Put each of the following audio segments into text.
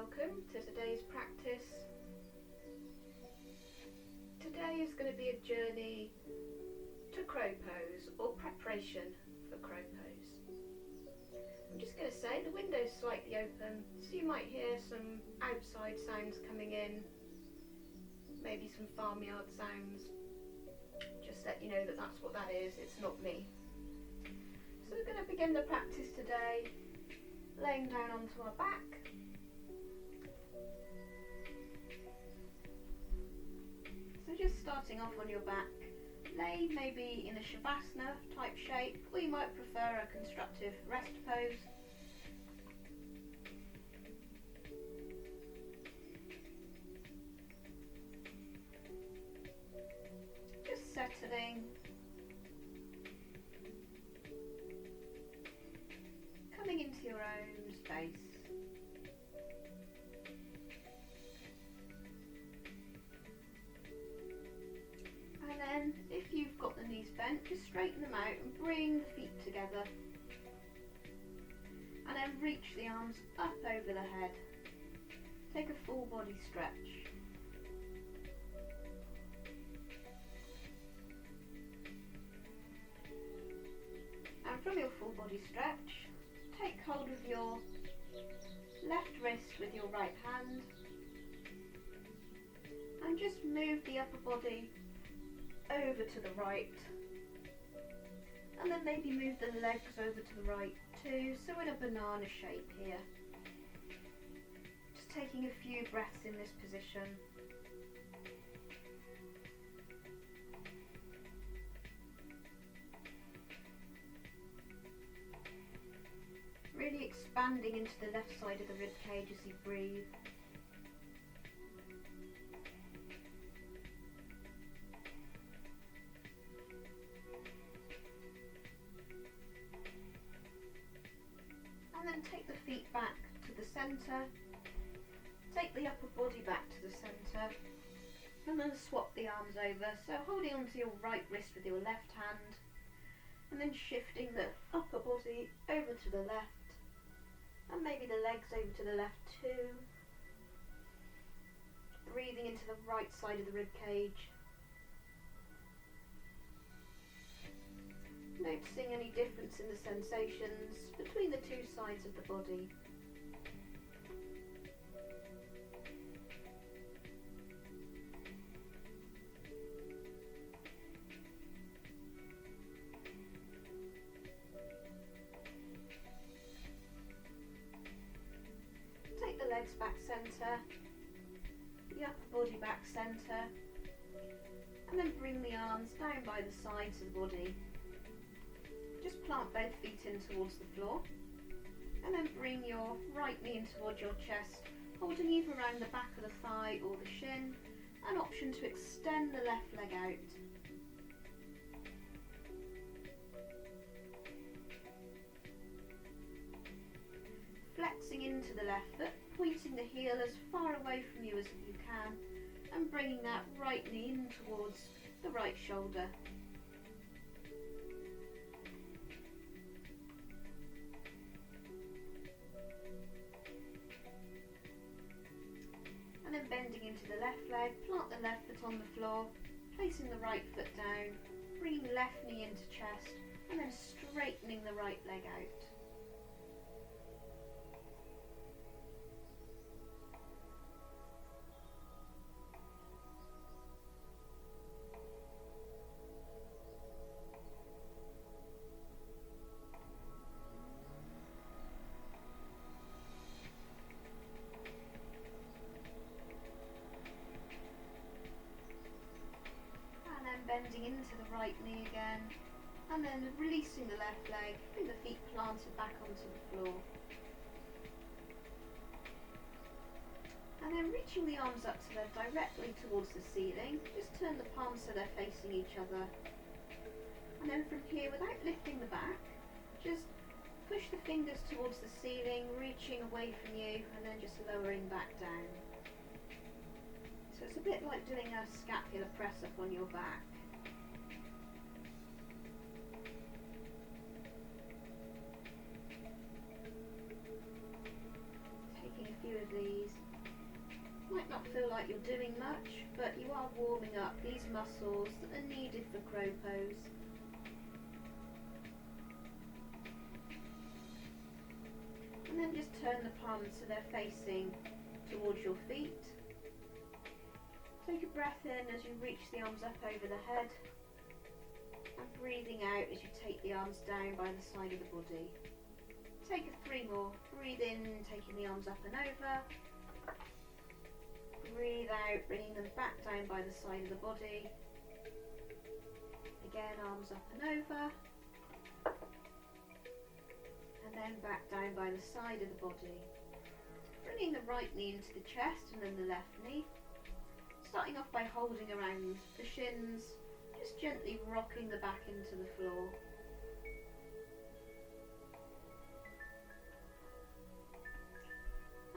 welcome to today's practice. Today is going to be a journey to crow pose, or preparation for crow pose. I'm just going to say the window's slightly open, so you might hear some outside sounds coming in, maybe some farmyard sounds. Just let you know that that's what that is, it's not me. So we're going to begin the practice today laying down onto our back. So just starting off on your back, lay maybe in a shavasana type shape, or you might prefer a constructive rest pose. Just settling, coming into your own space. And then, if you've got the knees bent, just straighten them out and bring the feet together. And then reach the arms up over the head. Take a full body stretch. And from your full body stretch, take hold of your left wrist with your right hand. And just move the upper body over to the right, and then maybe move the legs over to the right too, so in a banana shape here. Just taking a few breaths in this position. Really expanding into the left side of the rib cage as you breathe. And then take the feet back to the centre, take the upper body back to the centre, and then swap the arms over, so holding onto your right wrist with your left hand, and then shifting the upper body over to the left, and maybe the legs over to the left too, breathing into the right side of the rib cage. Noticing any difference in the sensations between the two sides of the body. Take the legs back centre, the upper body back centre, and then bring the arms down by the sides of the body. Just plant both feet in towards the floor, and then bring your right knee in towards your chest, holding either around the back of the thigh or the shin, an option to extend the left leg out. Flexing into the left foot, pointing the heel as far away from you as you can, and bringing that right knee in towards the right shoulder. And then bending into the left leg, plant the left foot on the floor, placing the right foot down, bringing left knee into chest, and then straightening the right leg out. Bending into the right knee again, and then releasing the left leg, bring the feet planted back onto the floor. And then reaching the arms up so they're directly towards the ceiling, just turn the palms so they're facing each other. And then from here, without lifting the back, just push the fingers towards the ceiling, reaching away from you, and then just lowering back down. So it's a bit like doing a scapular press up on your back. Taking a few of these. feel like you're doing much, but you are warming up these muscles that are needed for crow pose. And then just turn the palms so they're facing towards your feet. Take a breath in as you reach the arms up over the head, and breathing out as you take the arms down by the side of the body. Take 3 more. Breathe in, taking the arms up and over. Breathe out, bringing them back down by the side of the body. Again, arms up and over. And then back down by the side of the body. Bringing the right knee into the chest and then the left knee. Starting off by holding around the shins, just gently rocking the back into the floor.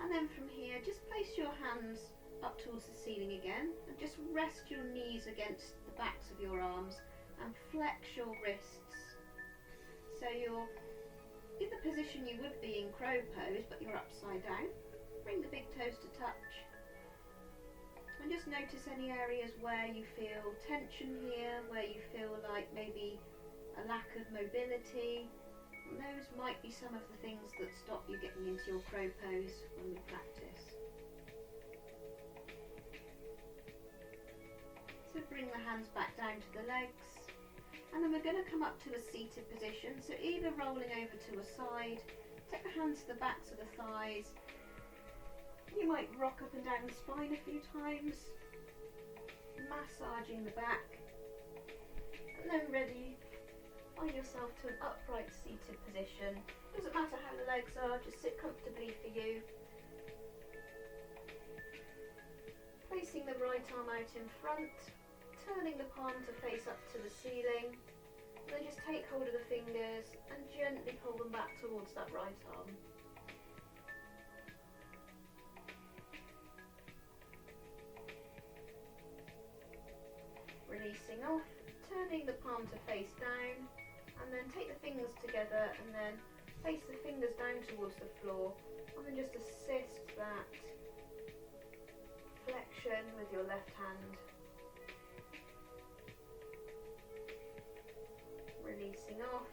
And then from here, just place your hands up towards the ceiling again and just rest your knees against the backs of your arms and flex your wrists. So you're in the position you would be in crow pose, but you're upside down. Bring the big toes to touch. And just notice any areas where you feel tension here, where you feel like maybe a lack of mobility. And those might be some of the things that stop you getting into your crow pose when we practice. So bring the hands back down to the legs, and then we're going to come up to a seated position. So either rolling over to a side, take the hands to the backs of the thighs. You might rock up and down the spine a few times, massaging the back, and then ready. Find yourself to an upright seated position. Doesn't matter how the legs are, just sit comfortably for you. Placing the right arm out in front, turning the palm to face up to the ceiling. Then just take hold of the fingers and gently pull them back towards that right arm. Releasing off, turning the palm to face down. And then take the fingers together and then place the fingers down towards the floor, and then just assist that flexion with your left hand. Releasing off,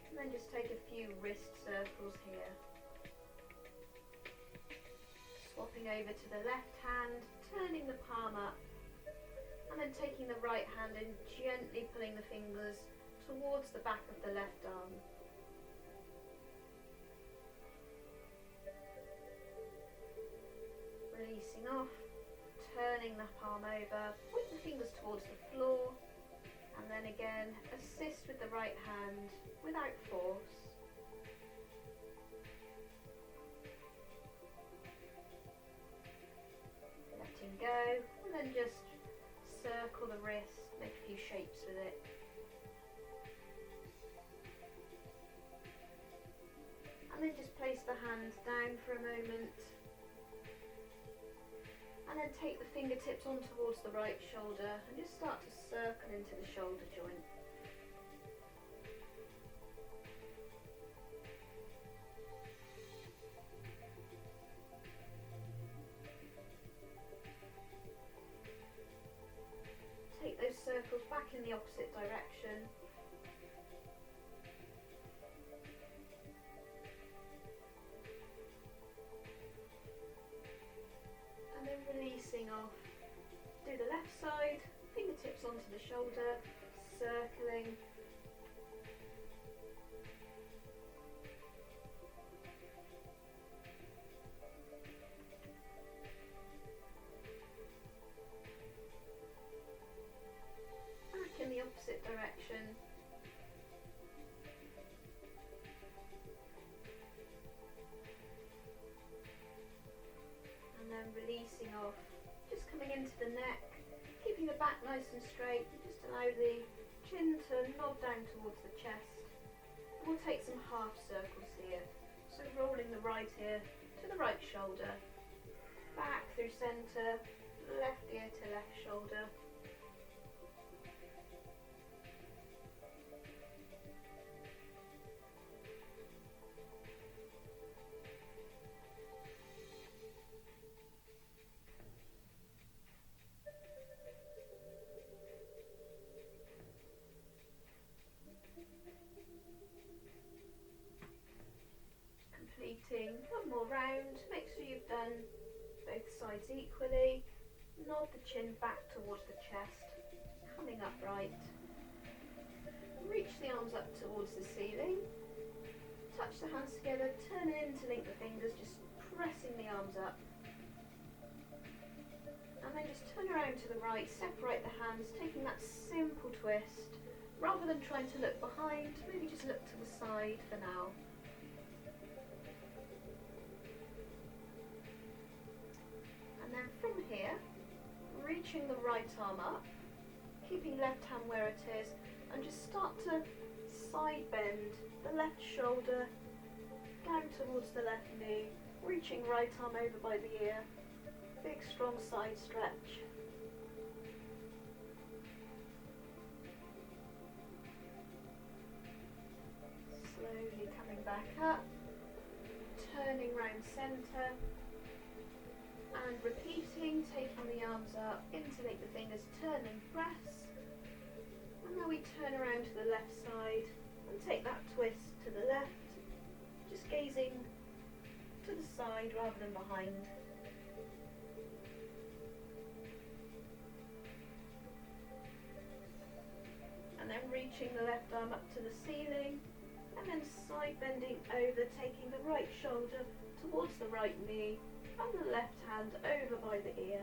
and then just take a few wrist circles here. Swapping over to the left hand, turning the palm up, and then taking the right hand and gently pulling the fingers towards the back of the left arm. Releasing off, turning the palm over with the fingers towards the floor, and then again assist with the right hand without force. Letting go, and then just circle the wrist, make a few shapes with it. And then just place the hands down for a moment, and then take the fingertips on towards the right shoulder and just start to circle into the shoulder joint. Take those circles back in the opposite direction. Releasing off, do the left side, fingertips onto the shoulder, circling. Back in the opposite direction. And then releasing off, just coming into the neck, keeping the back nice and straight. Just allow the chin to nod down towards the chest. And we'll take some half circles here. So rolling the right ear to the right shoulder, back through centre, left ear to left shoulder. completing one more round. Make sure you've done both sides equally. Nod the chin back towards the chest, coming upright. Reach the arms up towards the ceiling. Touch the hands together, turn in to link the fingers, just pressing the arms up. And then just turn around to the right, separate the hands, taking that simple twist. Rather than trying to look behind, maybe just look to the side for now. And then from here, reaching the right arm up, keeping left hand where it is, and just start to side bend the left shoulder down towards the left knee, reaching right arm over by the ear. Big strong side stretch. Slowly coming back up, turning round centre, and repeating, taking the arms up, interlink the fingers, turn and press. And now we turn around to the left side and take that twist to the left, just gazing to the side rather than behind. And then reaching the left arm up to the ceiling, and then side bending over, taking the right shoulder towards the right knee, and the left hand over by the ear.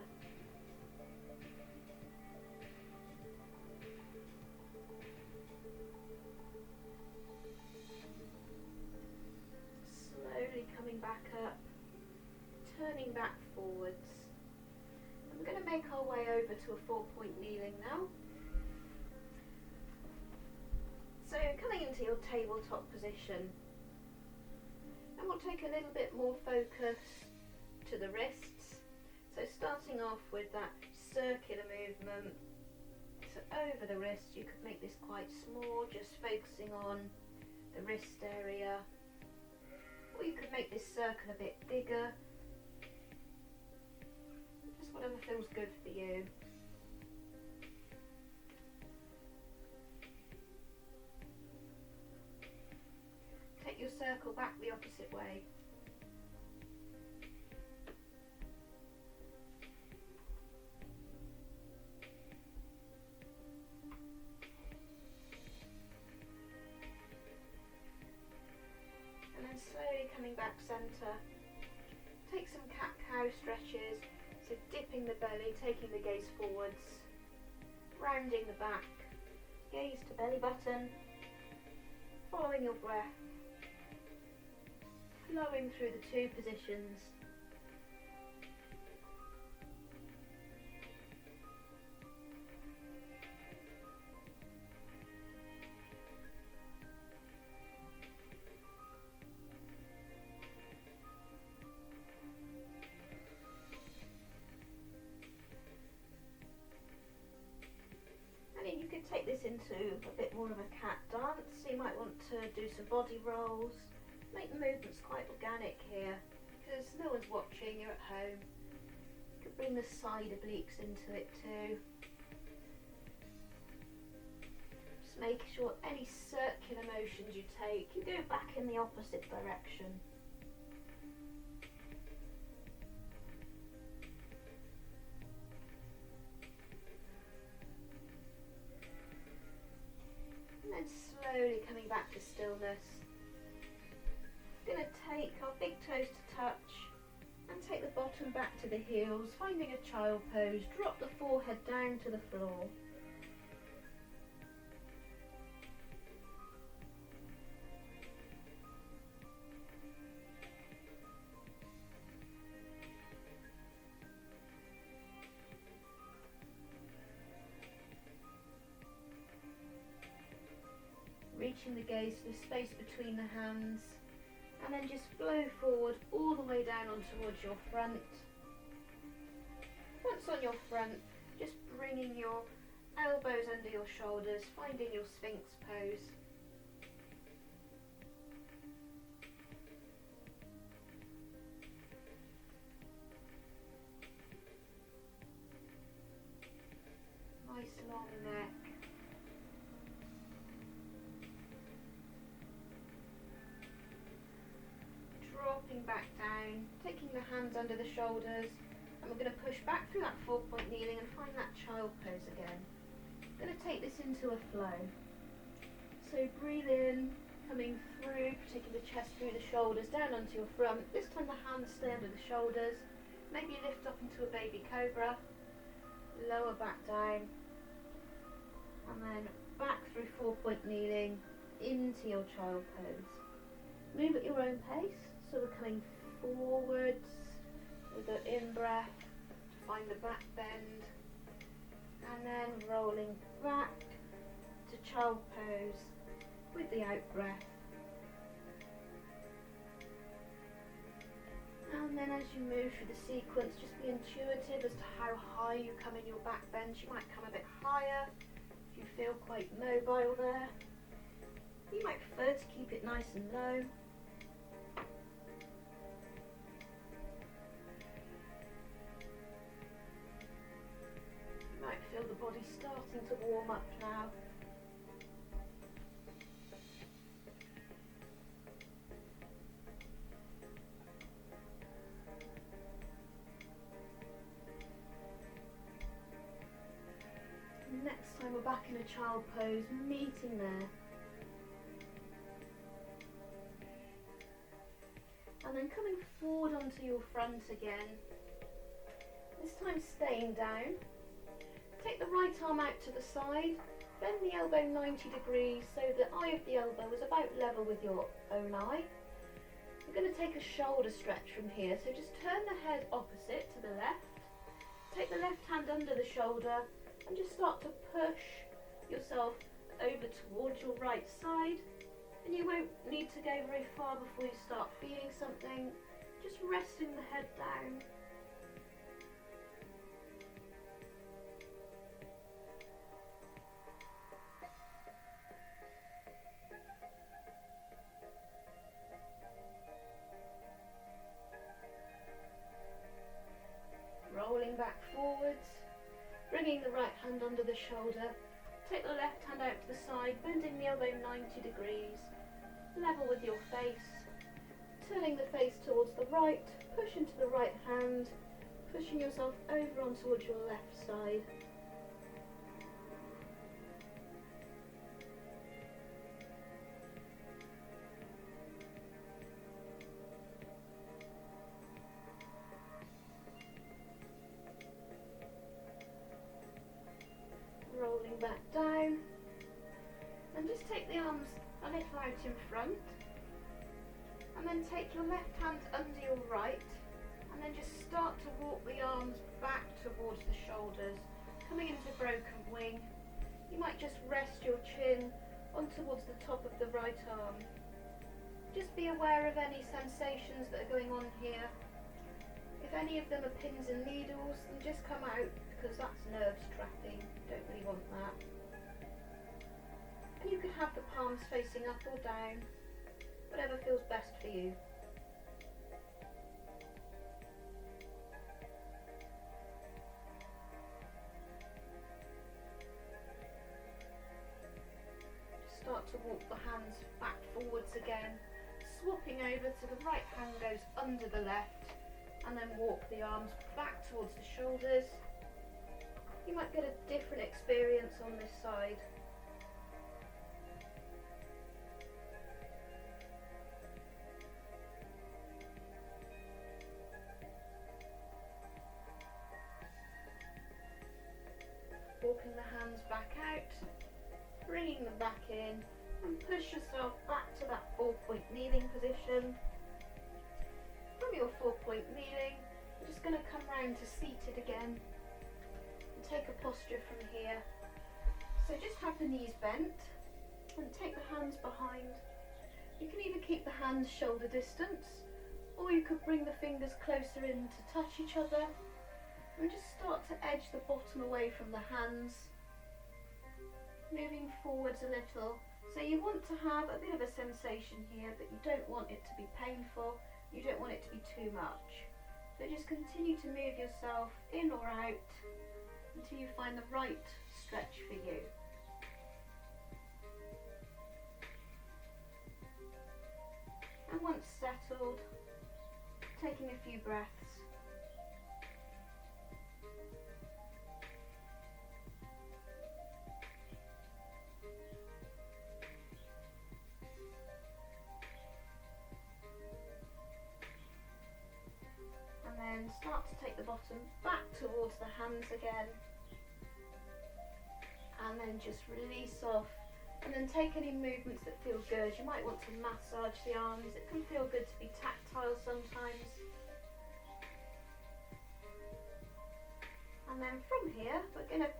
Slowly coming back up, turning back forwards. And we're going to make our way over to a 4-point kneeling now. So coming into your tabletop position, and we'll take a little bit more focus to the wrists. So starting off with that circular movement, so over the wrist, you could make this quite small, just focusing on the wrist area, or you could make this circle a bit bigger, just whatever feels good for you. Take your circle back the opposite way. And then slowly coming back centre. Take some cat-cow stretches, so dipping the belly, taking the gaze forwards, rounding the back, gaze to belly button, following your breath, flowing through the two positions. And you could take this into a bit more of a cat dance, so you might want to do some body rolls. Make the movements quite organic here, because no one's watching, you're at home. You could bring the side obliques into it too. Just make sure any circular motions you take, you go back in the opposite direction. And then slowly coming back to stillness. Going to take our big toes to touch and take the bottom back to the heels, finding a child pose. Drop the forehead down to the floor. Reaching the gaze to the space between the hands. And then just flow forward all the way down on towards your front. Once on your front, just bringing your elbows under your shoulders, finding your Sphinx pose. Nice long neck. back down, taking the hands under the shoulders, and we're going to push back through that 4-point kneeling and find that child pose again. I'm going to take this into a flow. So breathe in, coming through, taking the chest through the shoulders, down onto your front. This time the hands stay under the shoulders. Maybe lift up into a baby cobra, lower back down, and then back through 4-point kneeling into your child pose. Move at your own pace, so we're coming forwards with the in-breath to find the back bend, and then rolling back to child pose with the out-breath. And then as you move through the sequence, just be intuitive as to how high you come in your back bend. You might come a bit higher if you feel quite mobile there. You might prefer to keep it nice and low. You might feel the body starting to warm up now. Next time we're back in a child pose, meeting there. And then coming forward onto your front again. This time staying down. Take the right arm out to the side, bend the elbow 90 degrees so the eye of the elbow is about level with your own eye. We're going to take a shoulder stretch from here, so just turn the head opposite to the left. Take the left hand under the shoulder and just start to push yourself over towards your right side. And you won't need to go very far before you start feeling something. Just resting the head down. Rolling back forwards, bringing the right hand under the shoulder. Take the left hand out to the side, bending the elbow 90 degrees, level with your face, turning the face towards the right, push into the right hand, pushing yourself over on towards your left side. Rolling back down, and just take the arms a little out in front, and then take your left hand under your right, and then just start to walk the arms back towards the shoulders, coming into broken wing. You might just rest your chin on towards the top of the right arm. Just be aware of any sensations that are going on here. If any of them are pins and needles, then just come out, because that's nerves trapping. Don't really want that. And you could have the palms facing up or down, whatever feels best for you. Just start to walk the hands back forwards again, swapping over to the right hand goes under the left, and then walk the arms back towards the shoulders. You might get a different experience on this side. Walking the hands back out, bringing them back in, and push yourself back to that 4-point kneeling position. From your 4-point kneeling, you're just going to come round to seated again. Take a posture from here. So just have the knees bent and take the hands behind. You can either keep the hands shoulder distance, or you could bring the fingers closer in to touch each other, and just start to edge the bottom away from the hands, moving forwards a little. So you want to have a bit of a sensation here, but you don't want it to be painful, you don't want it to be too much. So just continue to move yourself in or out until you find the right stretch for you. And once settled, taking a few breaths. And then start to take the bottom back towards the hands again. And then just release off. And then take any movements that feel good. You might want to massage the arms. It can feel good to be tactile sometimes. And then from here, we're going to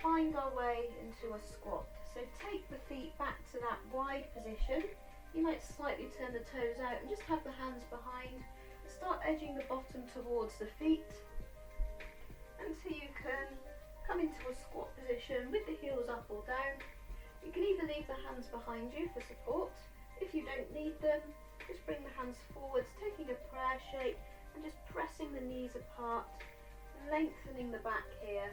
find our way into a squat. So take the feet back to that wide position. You might slightly turn the toes out and just have the hands behind. Start edging the bottom towards the feet until you can come into a squat position with the heels up or down. You can either leave the hands behind you for support. If you don't need them, just bring the hands forwards, taking a prayer shape and just pressing the knees apart, lengthening the back here.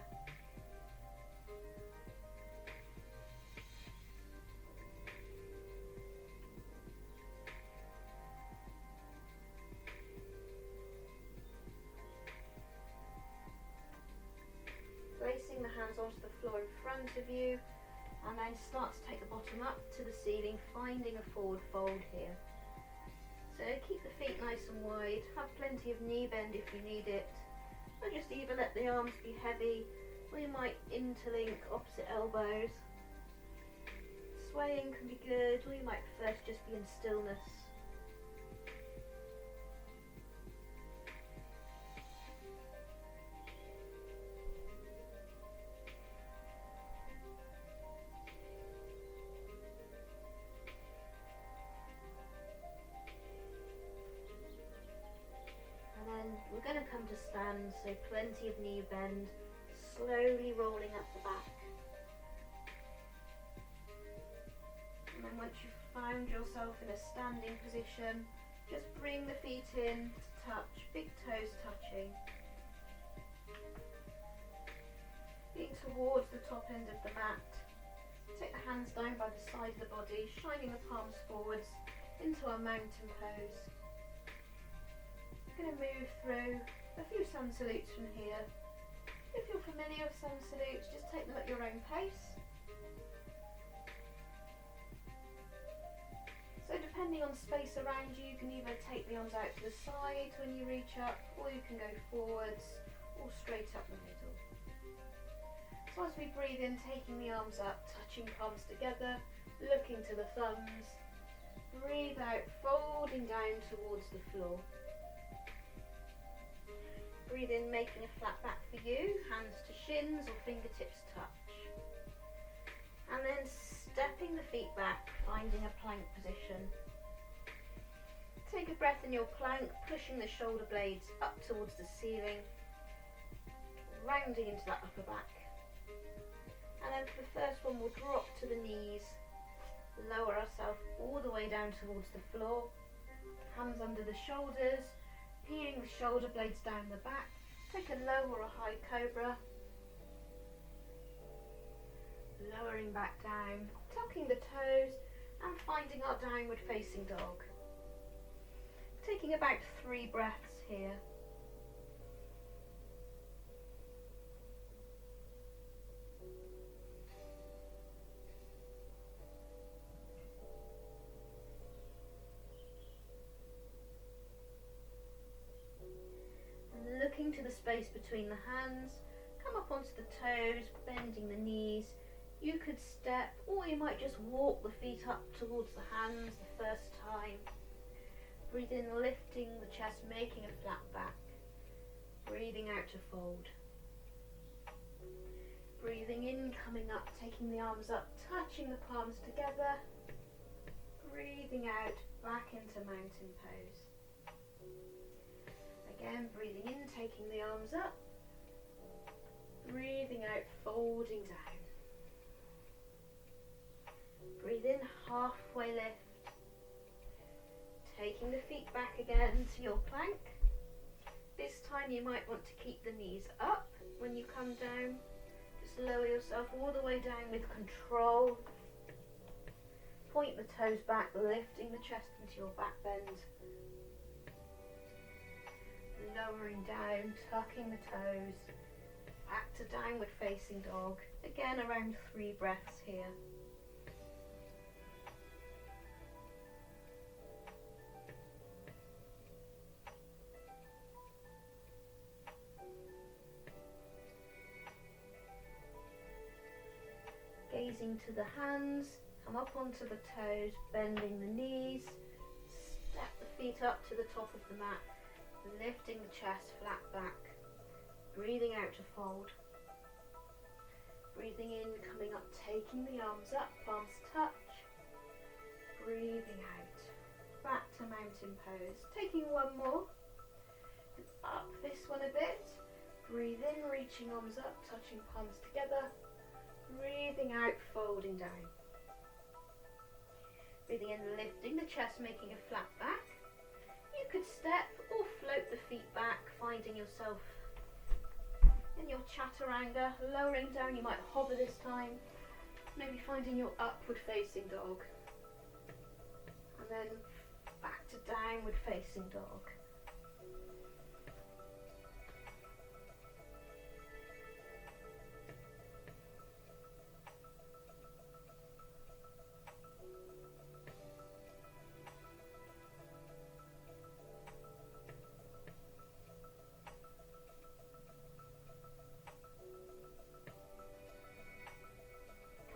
Placing the hands onto the floor in front of you, and then start to take the bottom up to the ceiling, finding a forward fold here. So keep the feet nice and wide, have plenty of knee bend if you need it, or just either let the arms be heavy, or you might interlink opposite elbows. Swaying can be good, or you might prefer to just be in stillness. We're going to come to stand, so plenty of knee bend, slowly rolling up the back. And then once you've found yourself in a standing position, just bring the feet in to touch, big toes touching. Feet towards the top end of the mat. Take the hands down by the side of the body, shining the palms forwards into our mountain pose. Going to move through a few sun salutes from here. If you're familiar with sun salutes, just take them at your own pace. So depending on space around you, you can either take the arms out to the side when you reach up, or you can go forwards or straight up the middle. So as we breathe in, taking the arms up, touching palms together, looking to the thumbs. Breathe out, folding down towards the floor. Breathe in, making a flat back for you, hands to shins or fingertips touch. And then stepping the feet back, finding a plank position. Take a breath in your plank, pushing the shoulder blades up towards the ceiling, rounding into that upper back. And then for the first one, we'll drop to the knees, lower ourselves all the way down towards the floor, hands under the shoulders, peeling the shoulder blades down the back. Take a low or a high cobra. Lowering back down, tucking the toes and finding our downward facing dog. Taking about 3 breaths here. Looking to the space between the hands, come up onto the toes, bending the knees. You could step, or you might just walk the feet up towards the hands the first time. Breathe in, lifting the chest, making a flat back. Breathing out to fold. Breathing in, coming up, taking the arms up, touching the palms together. Breathing out, back into mountain pose. Again, breathing in, taking the arms up. Breathing out, folding down. Breathe in, halfway lift. Taking the feet back again to your plank. This time you might want to keep the knees up when you come down. Just lower yourself all the way down with control. Point the toes back, lifting the chest into your back bend. lowering down, tucking the toes, back to downward facing dog. Again, around 3 breaths here. Gazing to the hands, come up onto the toes, bending the knees, step the feet up to the top of the mat, lifting the chest flat back, breathing out to fold. Breathing in, coming up, taking the arms up, palms touch, breathing out, back to mountain pose. Taking one more, and up this one a bit, breathe in, reaching arms up, touching palms together, breathing out, folding down. Breathing in, lifting the chest, making a flat back. You could step or float the feet back, finding yourself in your chaturanga. Lowering down, you might hover this time. Maybe finding your upward facing dog. And then back to downward facing dog.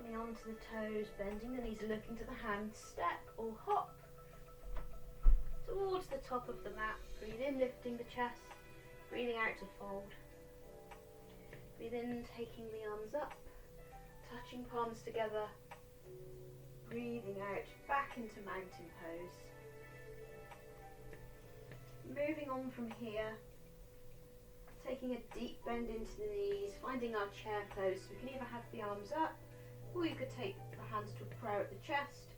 Onto the toes, bending the knees, looking to the hands, step or hop towards the top of the mat. Breathe in, lifting the chest, breathing out to fold. Breathe in, taking the arms up, touching palms together, breathing out, back into mountain pose. Moving on from here, taking a deep bend into the knees, finding our chair pose. We can either have the arms up, or you could take the hands to a prayer at the chest.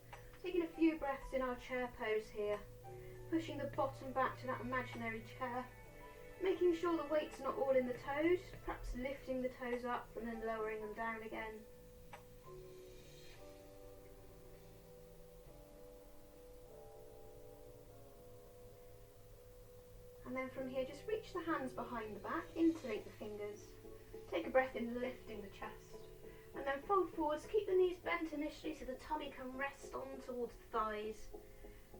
Taking a few breaths in our chair pose here. Pushing the bottom back to that imaginary chair. Making sure the weight's not all in the toes. Perhaps lifting the toes up and then lowering them down again. And then from here, just reach the hands behind the back. Interlake the fingers. Take a breath in, lifting the chest. And then fold forwards, keep the knees bent initially so the tummy can rest on towards the thighs.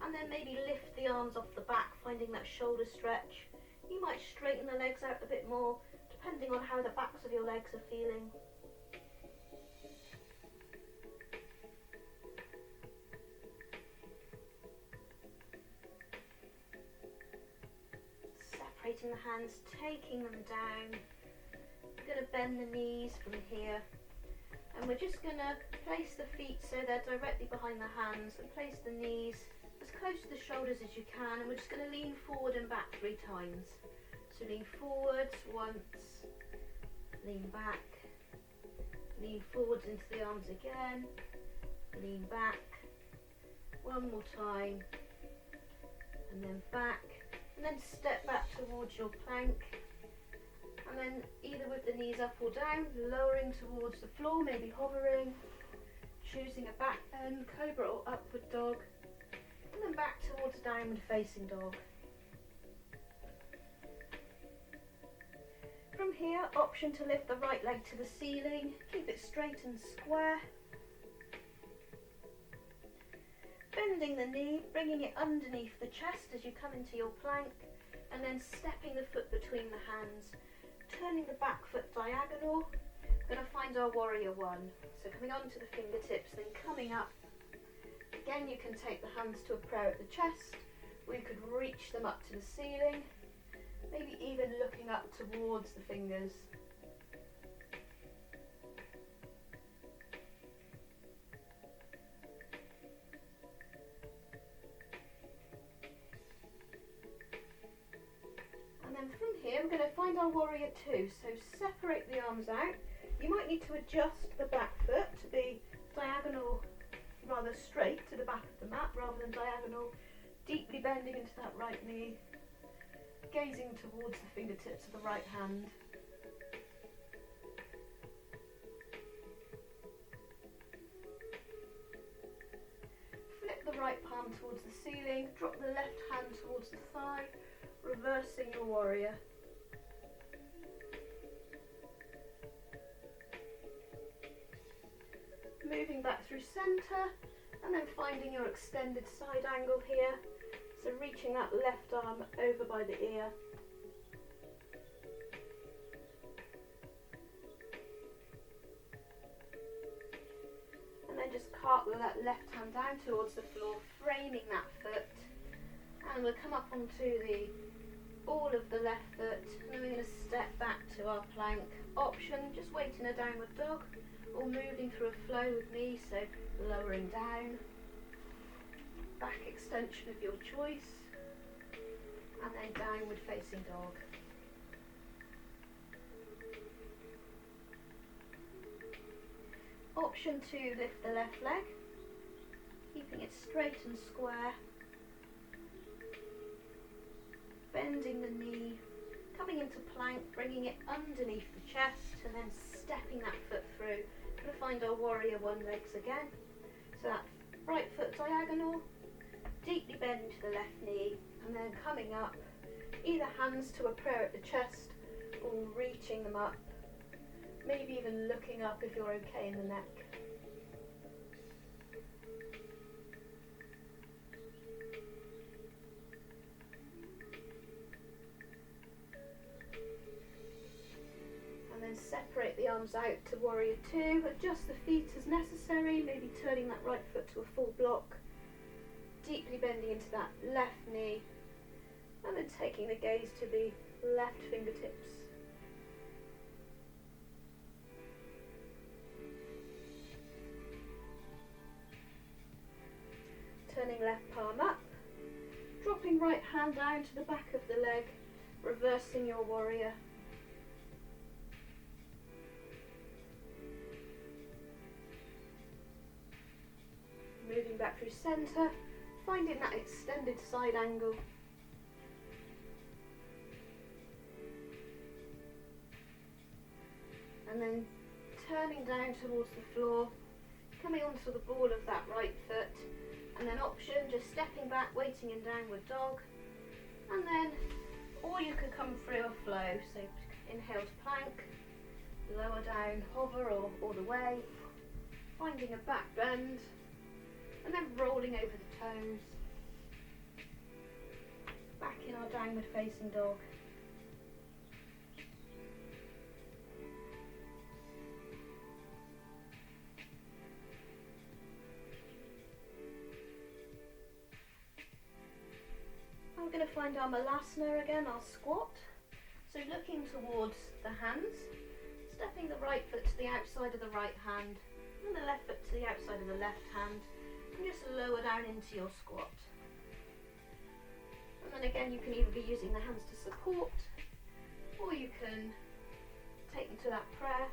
And then maybe lift the arms off the back, finding that shoulder stretch. You might straighten the legs out a bit more, depending on how the backs of your legs are feeling. Separating the hands, taking them down. We're going to bend the knees from here. And we're just going to place the feet so they're directly behind the hands and place the knees as close to the shoulders as you can, and we're just going to lean forward and back 3 times. So lean forwards once, lean back, lean forwards into the arms again, lean back, one more time, and then back, and then step back towards your plank. And then either with the knees up or down, lowering towards the floor, maybe hovering, choosing a back bend, cobra or upward dog, and then back towards downward facing dog. From here, option to lift the right leg to the ceiling, keep it straight and square. Bending the knee, bringing it underneath the chest as you come into your plank, and then stepping the foot between the hands. Turning the back foot diagonal, we're going to find our warrior 1. So coming onto the fingertips, then coming up. Again, you can take the hands to a prayer at the chest, or you could reach them up to the ceiling, maybe even looking up towards the fingers. And from here, we're going to find our warrior 2. So separate the arms out. You might need to adjust the back foot to be diagonal, rather straight to the back of the mat rather than diagonal. Deeply bending into that right knee. Gazing towards the fingertips of the right hand. Flip the right palm towards the ceiling. Drop the left hand towards the thigh. reversing your warrior. Moving back through centre and then finding your extended side angle here. So reaching that left arm over by the ear. And then just cartwheel that left hand down towards the floor, framing that foot. And we'll come up onto the ball of the left foot, and then we're going to step back to our plank. Option, just waiting a downward dog, or moving through a flow with me, so lowering down. Back extension of your choice, and then downward facing dog. Option 2, lift the left leg, keeping it straight and square, bending the knee, coming into plank, bringing it underneath the chest, and then stepping that foot through. We're going to find our warrior one legs again. So that right foot diagonal, deeply bend to the left knee, and then coming up, either hands to a prayer at the chest, or reaching them up, maybe even looking up if you're okay in the neck. And then separate the arms out to warrior 2, adjust the feet as necessary, maybe turning that right foot to a full block, deeply bending into that left knee, and then taking the gaze to the left fingertips. Turning left palm up, dropping right hand down to the back of the leg, reversing your warrior. Moving back through centre, finding that extended side angle. And then turning down towards the floor, coming onto the ball of that right foot, and then option, just stepping back, waiting in downward dog, and then, or you could come through a flow, so inhale to plank, lower down, hover or all the way, finding a back bend, and then rolling over the toes, back in our downward facing dog. We're going to find our malasana again, our squat. So looking towards the hands, stepping the right foot to the outside of the right hand, and the left foot to the outside of the left hand, and just lower down into your squat. And then again, you can either be using the hands to support, or you can take them to that prayer.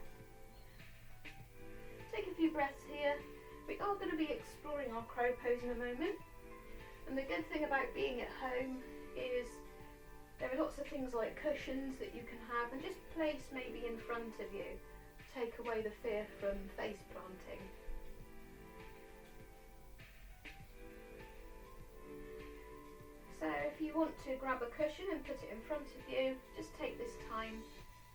Take a few breaths here. We are going to be exploring our crow pose in a moment. And the good thing about being at home is there are lots of things like cushions that you can have and just place maybe in front of you. Take away the fear from face planting. So if you want to grab a cushion and put it in front of you, just take this time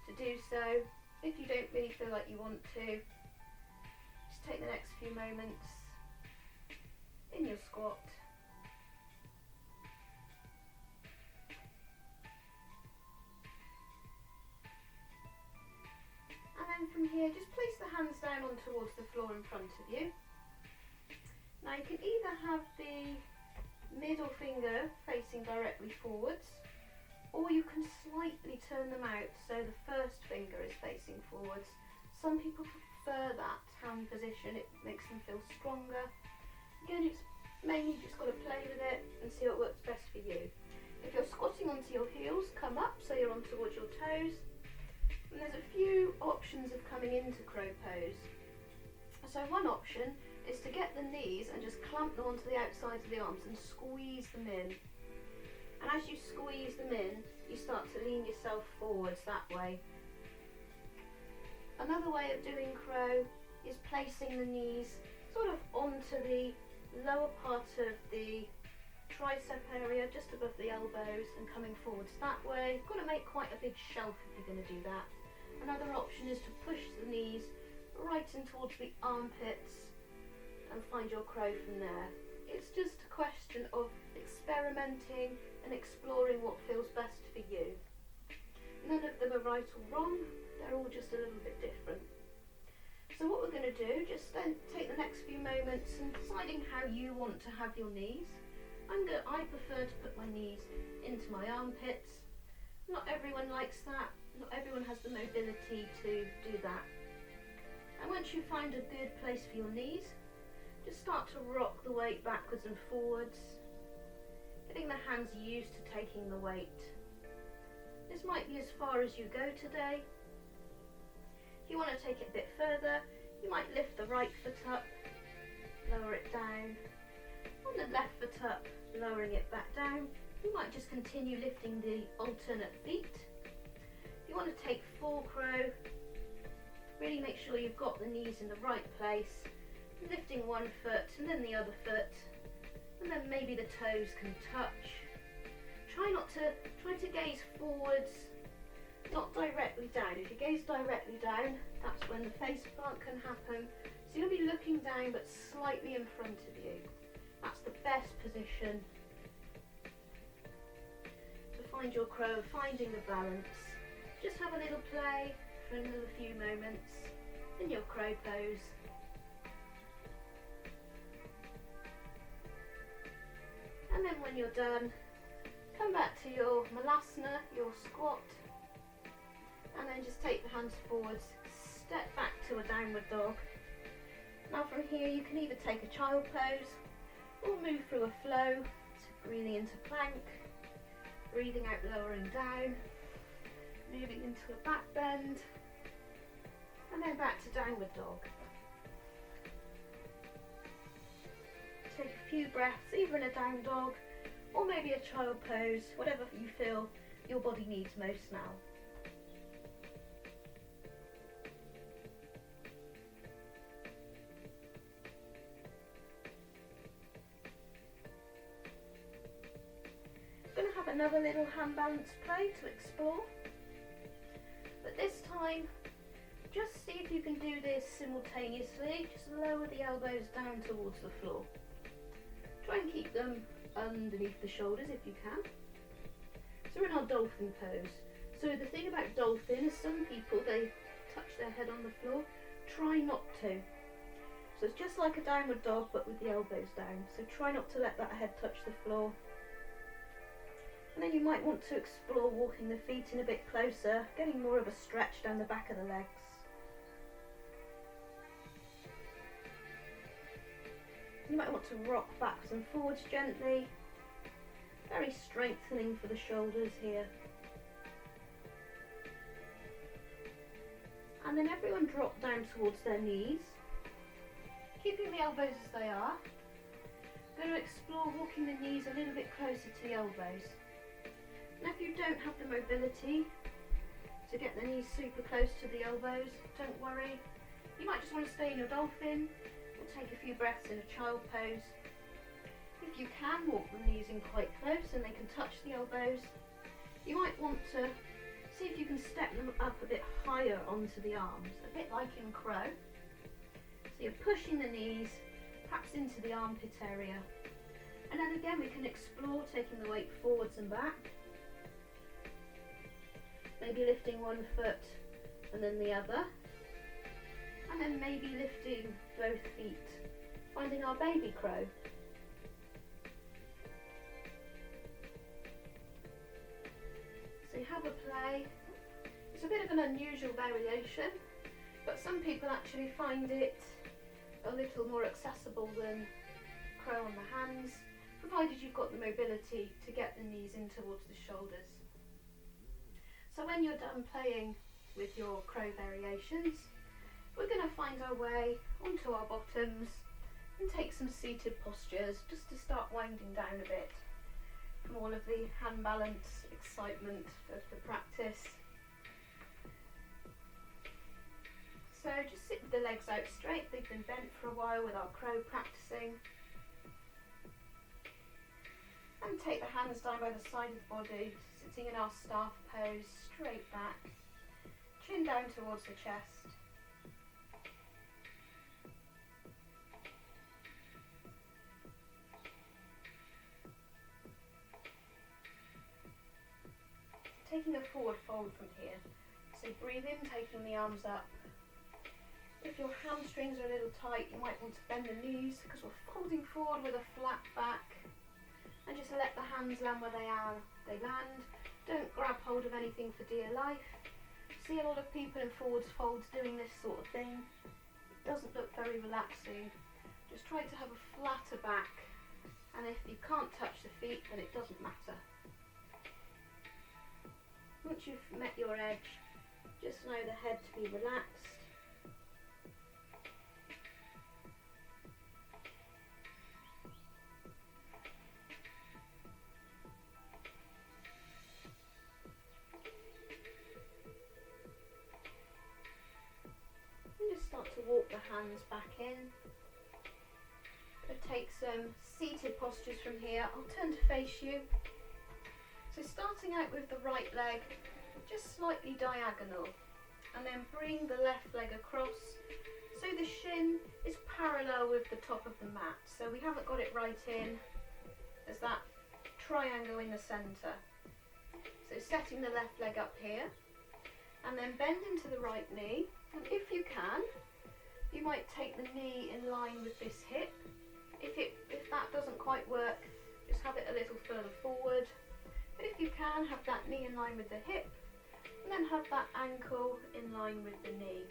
to do so. If you don't really feel like you want to, just take the next few moments in your squat. And then from here, just place the hands down on towards the floor in front of you. Now you can either have the middle finger facing directly forwards, or you can slightly turn them out so the first finger is facing forwards. Some people prefer that hand position, it makes them feel stronger. Again, it's mainly just got to play with it and see what works best for you. If you're squatting onto your heels, come up so you're on towards your toes. And there's a few options of coming into crow pose. So one option is to get the knees and just clamp them onto the outsides of the arms and squeeze them in. And as you squeeze them in, you start to lean yourself forwards that way. Another way of doing crow is placing the knees sort of onto the lower part of the tricep area just above the elbows and coming forwards that way. You've got to make quite a big shelf if you're going to do that. Another option is to push the knees right in towards the armpits and find your crow from there. It's just a question of experimenting and exploring what feels best for you. None of them are right or wrong, they're all just a little bit different. So what we're going to do, just then take the next few moments and deciding how you want to have your knees. I prefer to put my knees into my armpits. Not everyone likes that, not everyone has the mobility to do that. And once you find a good place for your knees, just start to rock the weight backwards and forwards, getting the hands used to taking the weight. This might be as far as you go today. If you want to take it a bit further, you might lift the right foot up, lower it down, and the left foot up, lowering it back down. You might just continue lifting the alternate feet. If you want to take full crow, really make sure you've got the knees in the right place, lifting one foot and then the other foot, and then maybe the toes can touch. Try to gaze forwards, not directly down. If you gaze directly down, that's when the face plant can happen. So you'll be looking down but slightly in front of you. That's the best position to find your crow, finding the balance. Just have a little play for another few moments in your crow pose. And then when you're done, come back to your malasana, your squat, and then just take the hands forwards, step back to a downward dog. Now from here you can either take a child pose or move through a flow, so breathing into plank, breathing out, lowering down, moving into a back bend, and then back to downward dog. Take a few breaths, either in a down dog or maybe a child pose, whatever you feel your body needs most now. I'm going to have another little hand balance play to explore, but this time just see if you can do this simultaneously. Just lower the elbows down towards the floor. Try and keep them underneath the shoulders if you can. So we're in our dolphin pose. So the thing about dolphin is some people, they touch their head on the floor. Try not to. So it's just like a downward dog but with the elbows down. So try not to let that head touch the floor. And then you might want to explore walking the feet in a bit closer, getting more of a stretch down the back of the legs. You might want to rock backwards and forwards gently, very strengthening for the shoulders here. And then everyone drop down towards their knees, keeping the elbows as they are. Going to explore walking the knees a little bit closer to the elbows. Now if you don't have the mobility to get the knees super close to the elbows, don't worry. You might just want to stay in your dolphin. Take a few breaths in a child pose. If you can, walk the knees in quite close and they can touch the elbows. You might want to see if you can step them up a bit higher onto the arms, a bit like in crow. So you're pushing the knees perhaps into the armpit area. And then again we can explore taking the weight forwards and back. Maybe lifting one foot and then the other. And then maybe lifting both feet, finding our baby crow. So you have a play. It's a bit of an unusual variation, but some people actually find it a little more accessible than crow on the hands, provided you've got the mobility to get the knees in towards the shoulders. So when you're done playing with your crow variations, we're going to find our way onto our bottoms and take some seated postures just to start winding down a bit from all of the hand balance excitement of the practice. So just sit with the legs out straight. They've been bent for a while with our crow practicing. hands down by the side of the body, sitting in our staff pose, straight back, chin down towards the chest. Taking a forward fold from here. So breathe in, taking the arms up. If your hamstrings are a little tight, you might want to bend the knees because we're folding forward with a flat back. And just let the hands land where they are. They land. Don't grab hold of anything for dear life. See a lot of people in forwards folds doing this sort of thing. It doesn't look very relaxing. Just try to have a flatter back. And if you can't touch the feet, then it doesn't matter. Once you've met your edge, just allow the head to be relaxed. And just start to walk the hands back in. I'll take some seated postures from here. I'll turn to face you. So starting out with the right leg, just slightly diagonal, and then bring the left leg across so the shin is parallel with the top of the mat. So we haven't got it right in. There's that triangle in the centre. So setting the left leg up here, and then bend into the right knee, and if you can, you might take the knee in line with this hip. If that doesn't quite work, just have it a little further forward. But if you can, have that knee in line with the hip, and then have that ankle in line with the knee.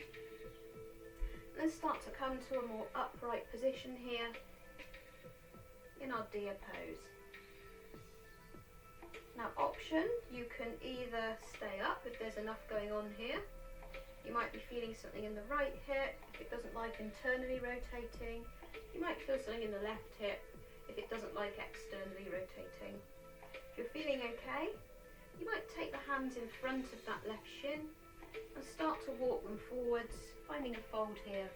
And then start to come to a more upright position here in our deer pose. Now option, you can either stay up if there's enough going on here. You might be feeling something in the right hip if it doesn't like internally rotating. You might feel something in the left hip if it doesn't like externally rotating. If you're feeling okay, you might take the hands in front of that left shin and start to walk them forwards, finding a fold here.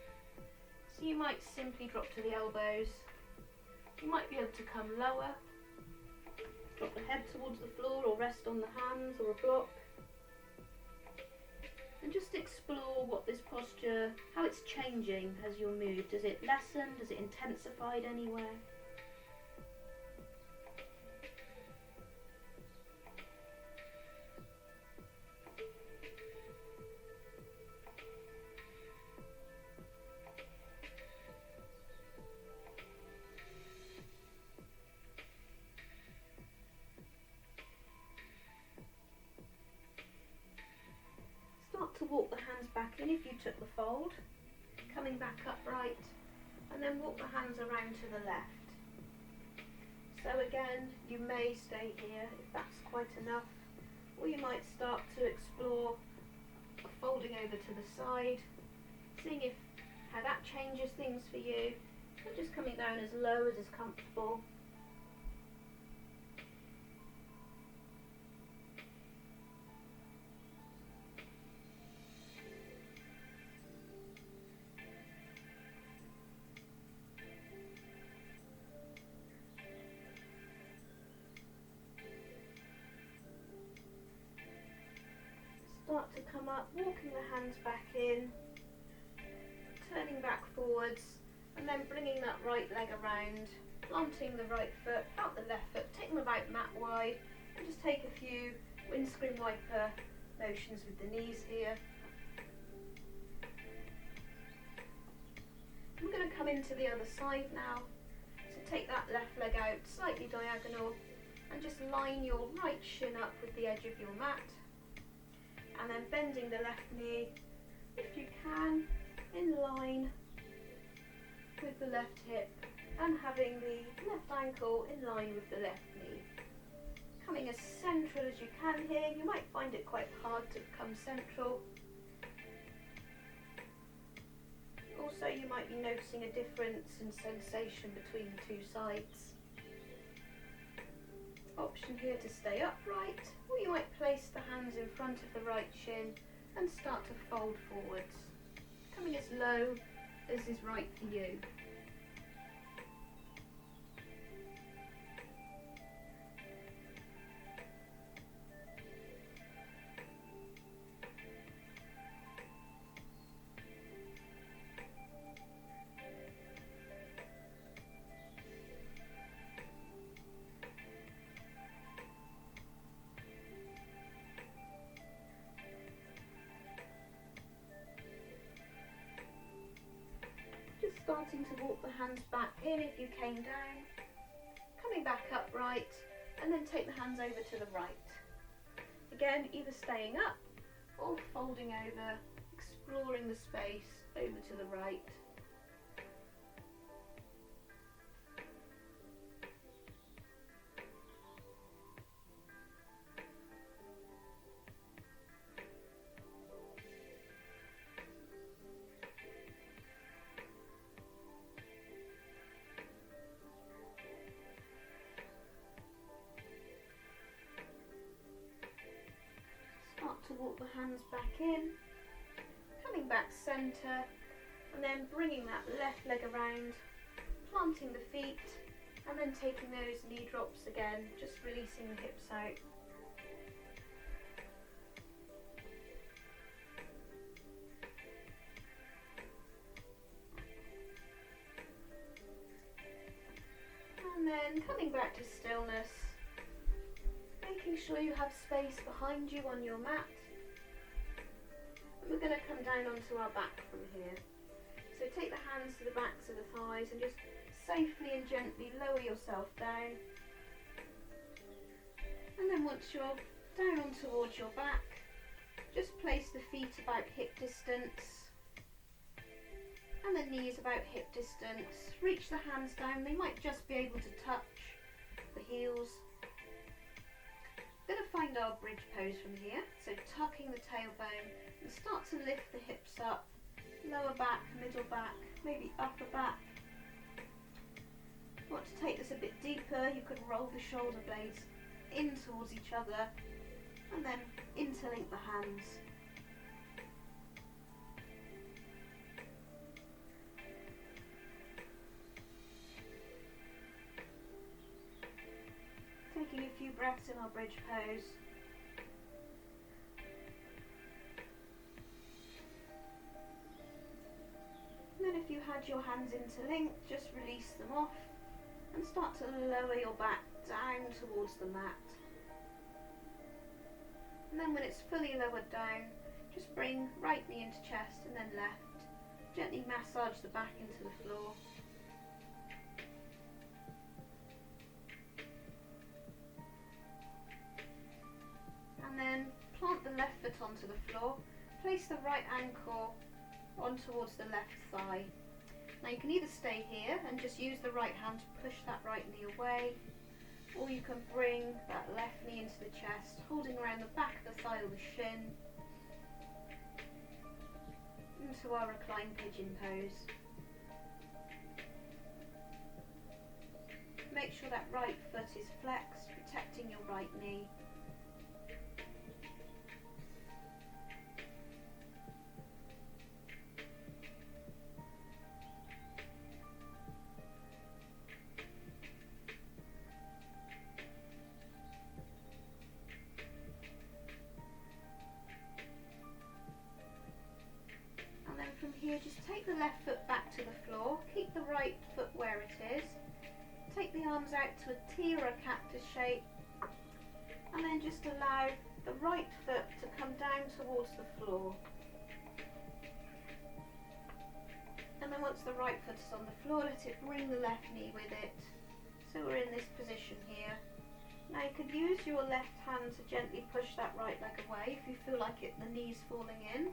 So you might simply drop to the elbows. You might be able to come lower, drop the head towards the floor or rest on the hands or a block. And just explore what this posture, how it's changing as you're moved. Does it lessen? Does it intensify anywhere? To walk the hands back in if you took the fold, coming back upright, and then walk the hands around to the left. So again, you may stay here if that's quite enough, or you might start to explore folding over to the side, seeing how that changes things for you, and just coming down as low as is comfortable. Start to come up, walking the hands back in, turning back forwards, and then bringing that right leg around, planting the right foot, out the left foot, take them about mat wide, and just take a few windscreen wiper motions with the knees here. I'm going to come into the other side now, so take that left leg out, slightly diagonal, and just line your right shin up with the edge of your mat. And then bending the left knee, if you can, in line with the left hip, and having the left ankle in line with the left knee. Coming as central as you can here. You might find it quite hard to come central. Also, you might be noticing a difference in sensation between the two sides. Option here to stay upright, or you might place the hands in front of the right shin and start to fold forwards, coming as low as is right for you. starting to walk the hands back in if you came down, coming back upright, and then take the hands over to the right. Again, either staying up or folding over, exploring the space over to the right. To walk the hands back in, coming back centre, and then bringing that left leg around, planting the feet, and then taking those knee drops again, just releasing the hips out. And then coming back to stillness, making sure you have space behind you on your mat. And we're going to come down onto our back from here. So take the hands to the backs of the thighs and just safely and gently lower yourself down. And then once you're down on towards your back, just place the feet about hip distance and the knees about hip distance. Reach the hands down, they might just be able to touch the heels. We're going to find our bridge pose from here, so tucking the tailbone and start to lift the hips up, lower back, middle back, maybe upper back. If you want to take this a bit deeper, you could roll the shoulder blades in towards each other and then interlink the hands. Taking a few breaths in our bridge pose. And then if you had your hands interlinked, just release them off and start to lower your back down towards the mat. And then when it's fully lowered down, just bring right knee into chest and then left. Gently massage the back into the floor. And then plant the left foot onto the floor, place the right ankle on towards the left thigh. Now you can either stay here and just use the right hand to push that right knee away, or you can bring that left knee into the chest, holding around the back of the thigh or the shin, into our reclined pigeon pose. Make sure that right foot is flexed, protecting your right knee. From here, just take the left foot back to the floor, keep the right foot where it is, take the arms out to a T or a cactus shape, and then just allow the right foot to come down towards the floor. And then once the right foot is on the floor, let it bring the left knee with it. So we're in this position here. Now you could use your left hand to gently push that right leg away if you feel like the knee's falling in.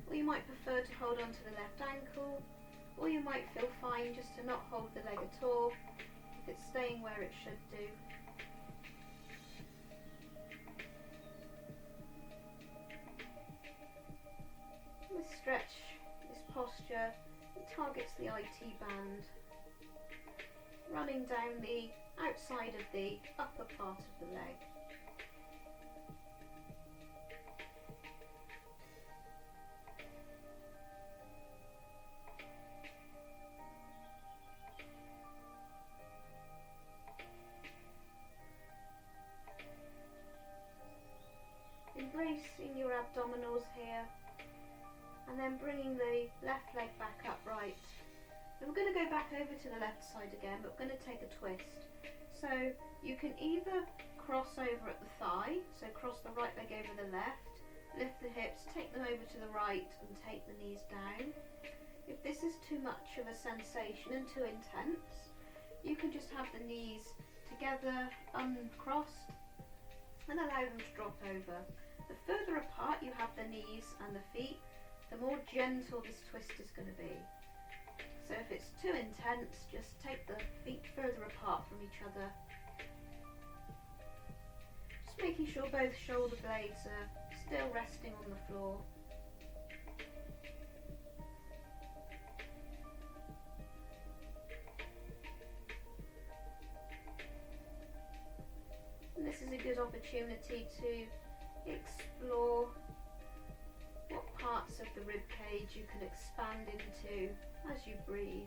Or you might prefer to hold on to the left ankle, or you might feel fine just to not hold the leg at all if it's staying where it should do. This stretch, this posture, it targets the IT band, running down the outside of the upper part of the leg. Embracing your abdominals here, and then bringing the left leg back upright. And we're going to go back over to the left side again, but we're going to take a twist. So you can either cross over at the thigh, so cross the right leg over the left, lift the hips, take them over to the right and take the knees down. If this is too much of a sensation and too intense, you can just have the knees together, uncrossed, and allow them to drop over. The further apart you have the knees and the feet, the more gentle this twist is going to be. So if it's too intense, just take the feet further apart from each other. Just making sure both shoulder blades are still resting on the floor. And this is a good opportunity to explore what parts of the rib cage you can expand into as you breathe.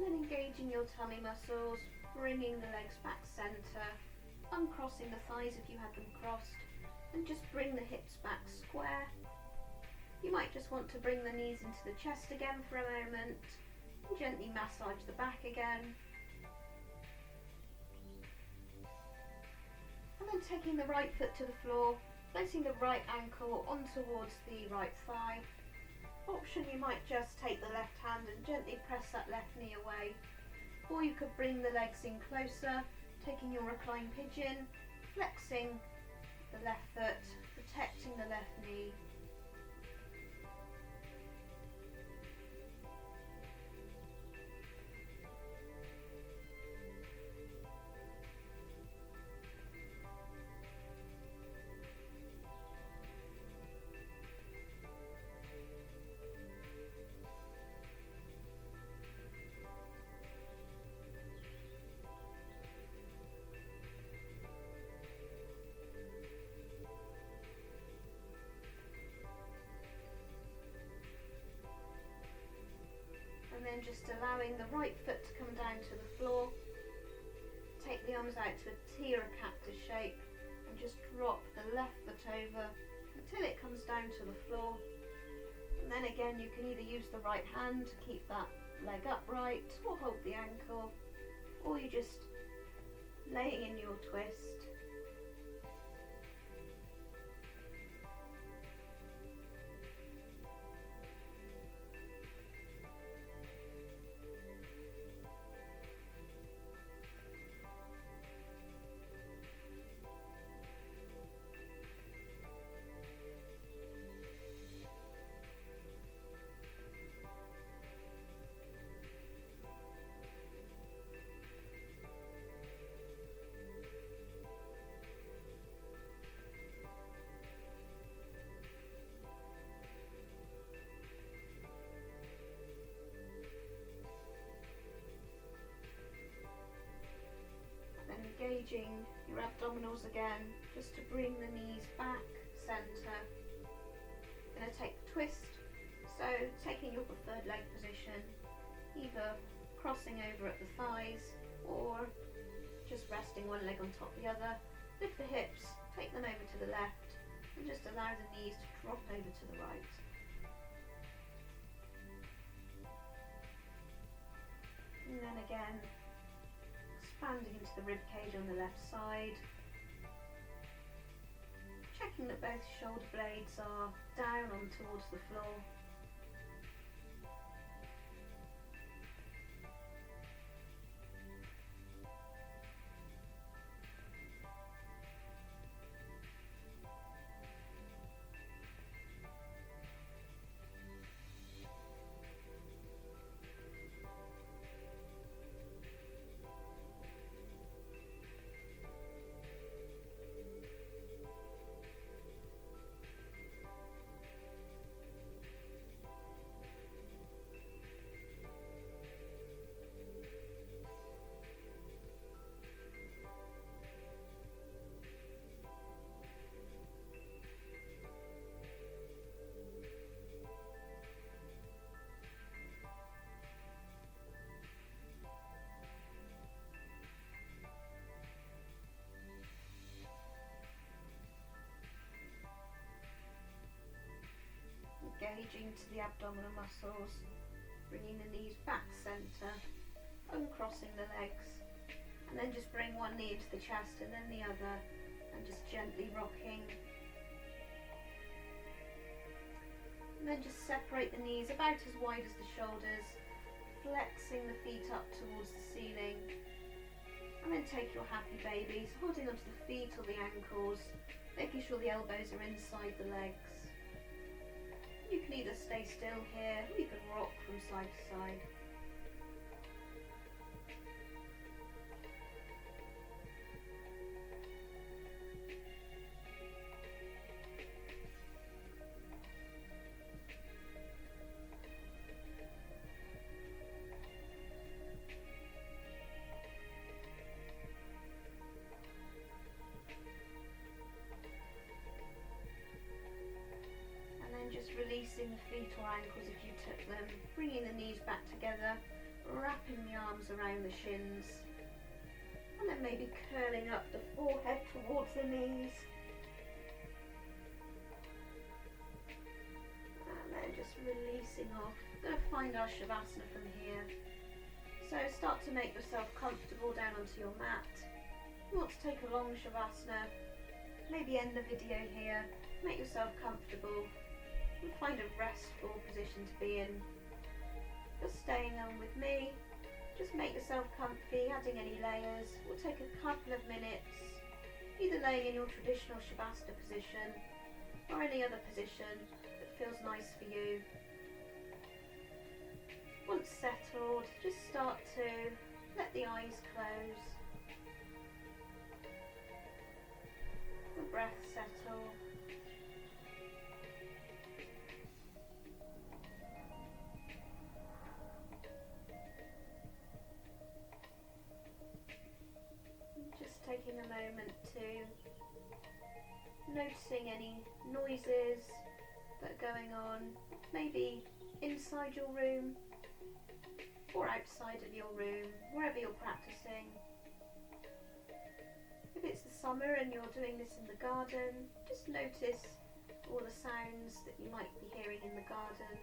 Engaging your tummy muscles, bringing the legs back center, uncrossing the thighs if you have them crossed, and just bring the hips back square. You might just want to bring the knees into the chest again for a moment, and gently massage the back again. And then taking the right foot to the floor, placing the right ankle on towards the right thigh. Option, you might just take the left hand and gently press that left knee away, or you could bring the legs in closer, taking your reclined pigeon, flexing the left foot, protecting the left knee. And then just allowing the right foot to come down to the floor. Take the arms out to a T or a cactus shape and just drop the left foot over until it comes down to the floor. And then again, you can either use the right hand to keep that leg upright or hold the ankle, or you just laying in your twist. Engaging your abdominals again, just to bring the knees back center. Going to take the twist, so taking your preferred leg position, either crossing over at the thighs or just resting one leg on top of the other. Lift the hips, take them over to the left, and just allow the knees to drop over to the right. And then again, expanding into the rib cage on the left side. Checking that both shoulder blades are down on towards the floor. engaging to the abdominal muscles, bringing the knees back centre, uncrossing the legs, and then just bring one knee into the chest and then the other, and just gently rocking. And then just separate the knees about as wide as the shoulders, flexing the feet up towards the ceiling. And then take your happy babies, holding onto the feet or the ankles, making sure the elbows are inside the legs. You can either stay still here or you can rock from side to side. Just releasing the feet or ankles if you took them, bringing the knees back together, wrapping the arms around the shins, and then maybe curling up the forehead towards the knees, and then just releasing off. We're going to find our Shavasana from here, so start to make yourself comfortable down onto your mat. If you want to take a long Shavasana, maybe end the video here, make yourself comfortable. Find a restful position to be in. Just staying on with me. Just make yourself comfy, adding any layers. We'll take a couple of minutes, either laying in your traditional Shavasana position or any other position that feels nice for you. Once settled, just start to let the eyes close. The breath settle. Taking a moment to noticing any noises that are going on, maybe inside your room or outside of your room, wherever you're practicing. If it's the summer and you're doing this in the garden, just notice all the sounds that you might be hearing in the garden.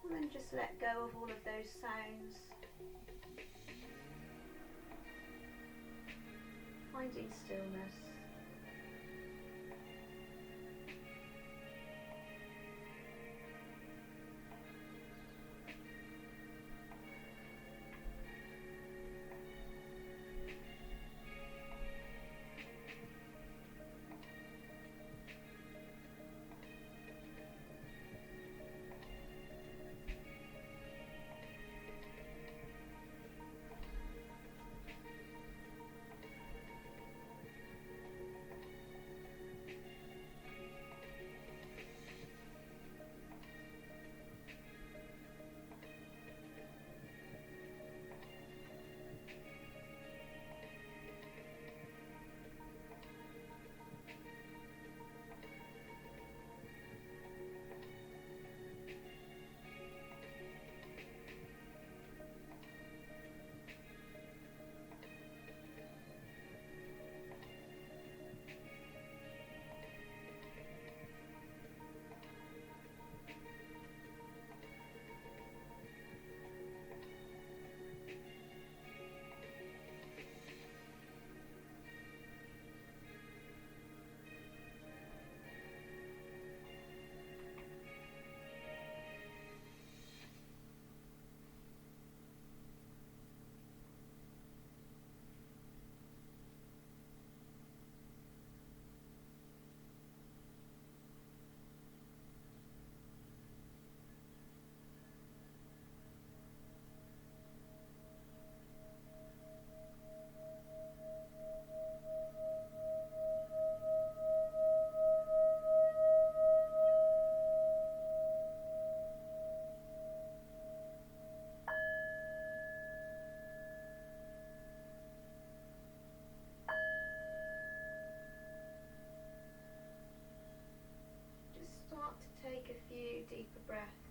And then just let go of all of those sounds. Finding stillness. Take a few deeper breaths.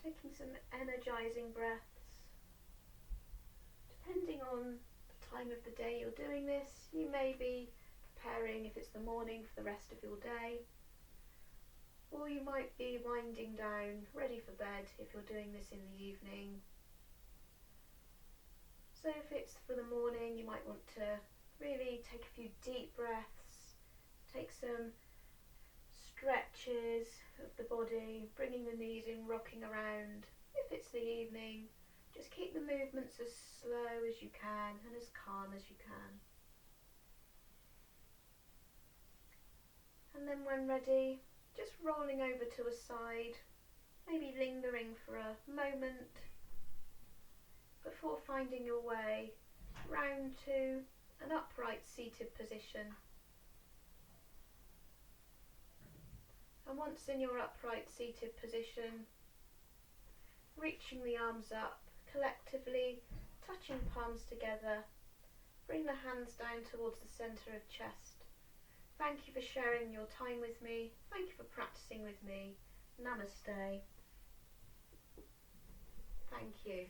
Taking some energizing breaths. Depending on the time of the day you're doing this. You may be preparing, if it's the morning, for the rest of your day, or you might be winding down, ready for bed if you're doing this in the evening. So if it's for the morning, you might want to really take a few deep breaths, take some stretches of the body, bringing the knees in, rocking around. If it's the evening, just keep the movements as slow as you can and as calm as you can. And then when ready, just rolling over to a side, maybe lingering for a moment before finding your way round to an upright seated position. And once in your upright seated position, reaching the arms up, collectively touching palms together, bring the hands down towards the centre of chest. Thank you for sharing your time with me. Thank you for practicing with me. Namaste. Thank you.